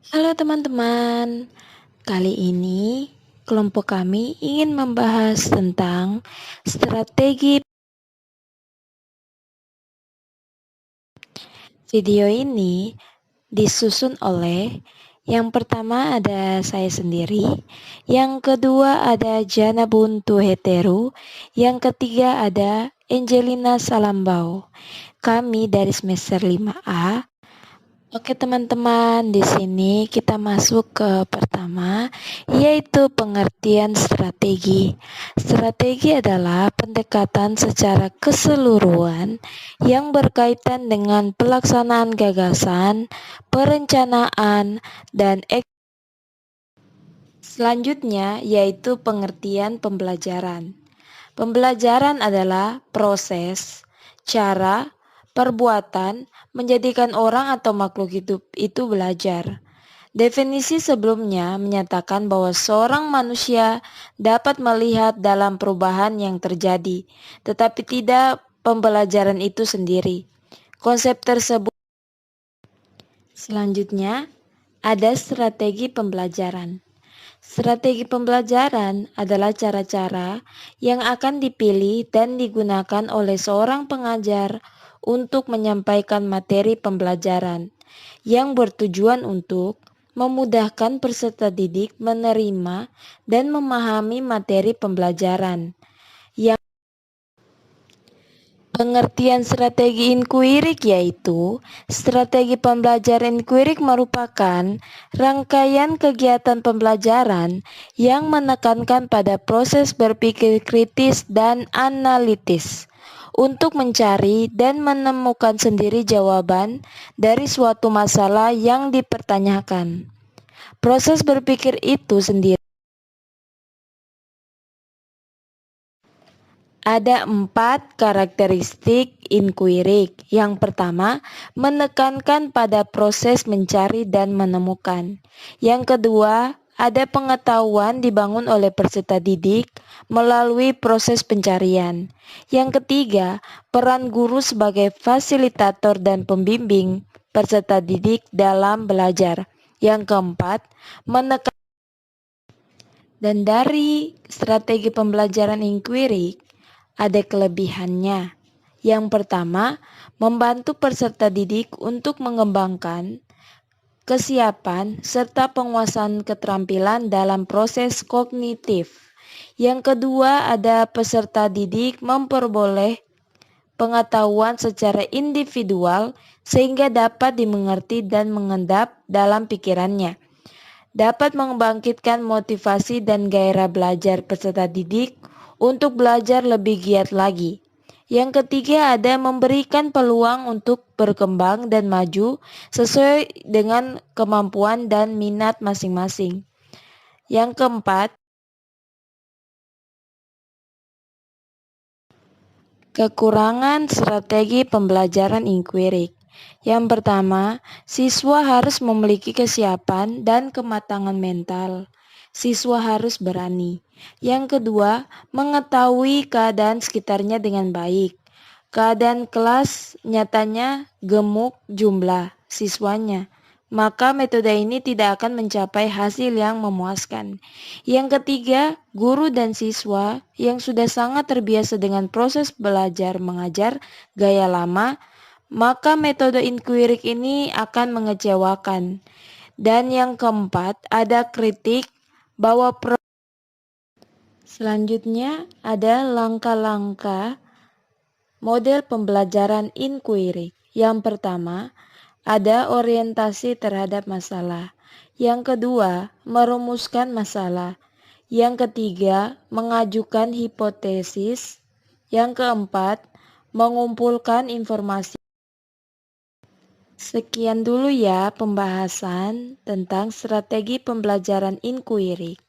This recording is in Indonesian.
Halo teman-teman, kali ini kelompok kami ingin membahas tentang strategi. Video ini disusun oleh yang pertama ada saya sendiri, yang kedua ada Jana Buntu Heteru, yang ketiga ada Angelina Salambau. Kami dari semester 5A. Oke teman-teman, di sini kita masuk ke pertama, yaitu pengertian strategi. Strategi adalah pendekatan secara keseluruhan yang berkaitan dengan pelaksanaan gagasan, perencanaan, dan selanjutnya yaitu pengertian pembelajaran. Pembelajaran adalah proses, cara, perbuatan menjadikan orang atau makhluk hidup itu belajar. Definisi sebelumnya menyatakan bahwa seorang manusia dapat melihat dalam perubahan yang terjadi, tetapi tidak pembelajaran itu sendiri. Konsep tersebut selanjutnya ada strategi pembelajaran. Strategi pembelajaran adalah cara-cara yang akan dipilih dan digunakan oleh seorang pengajar untuk menyampaikan materi pembelajaran yang bertujuan untuk memudahkan peserta didik menerima dan memahami materi pembelajaran. Yang pengertian strategi inquirik yaitu strategi pembelajaran inquirik merupakan rangkaian kegiatan pembelajaran yang menekankan pada proses berpikir kritis dan analitis untuk mencari dan menemukan sendiri jawaban dari suatu masalah yang dipertanyakan. Proses berpikir itu sendiri ada 4 karakteristik inquirik. Yang pertama, menekankan pada proses mencari dan menemukan. Yang kedua, ada pengetahuan dibangun oleh peserta didik melalui proses pencarian. Yang ketiga, peran guru sebagai fasilitator dan pembimbing peserta didik dalam belajar. Yang keempat, menekan dan dari strategi pembelajaran inquirik ada kelebihannya. Yang pertama, membantu peserta didik untuk mengembangkan kesiapan serta penguasaan keterampilan dalam proses kognitif. Yang kedua, ada peserta didik memperoleh pengetahuan secara individual sehingga dapat dimengerti dan mengendap dalam pikirannya. Dapat membangkitkan motivasi dan gairah belajar peserta didik untuk belajar lebih giat lagi. Yang ketiga ada memberikan peluang untuk berkembang dan maju sesuai dengan kemampuan dan minat masing-masing. Yang keempat, kekurangan strategi pembelajaran inquirik. Yang pertama, siswa harus memiliki kesiapan dan kematangan mental. Siswa harus berani. Yang kedua, mengetahui keadaan sekitarnya dengan baik. Keadaan kelas nyatanya gemuk jumlah siswanya, maka metode ini tidak akan mencapai hasil yang memuaskan. Yang ketiga, guru dan siswa yang sudah sangat terbiasa dengan proses belajar mengajar gaya lama, maka metode inquirik ini akan mengecewakan. Dan yang keempat, ada kritik bahwa selanjutnya ada langkah-langkah model pembelajaran inquirik. Yang pertama, ada orientasi terhadap masalah. Yang kedua, merumuskan masalah. Yang ketiga, mengajukan hipotesis. Yang keempat, mengumpulkan informasi. Sekian dulu ya pembahasan tentang strategi pembelajaran inquirik.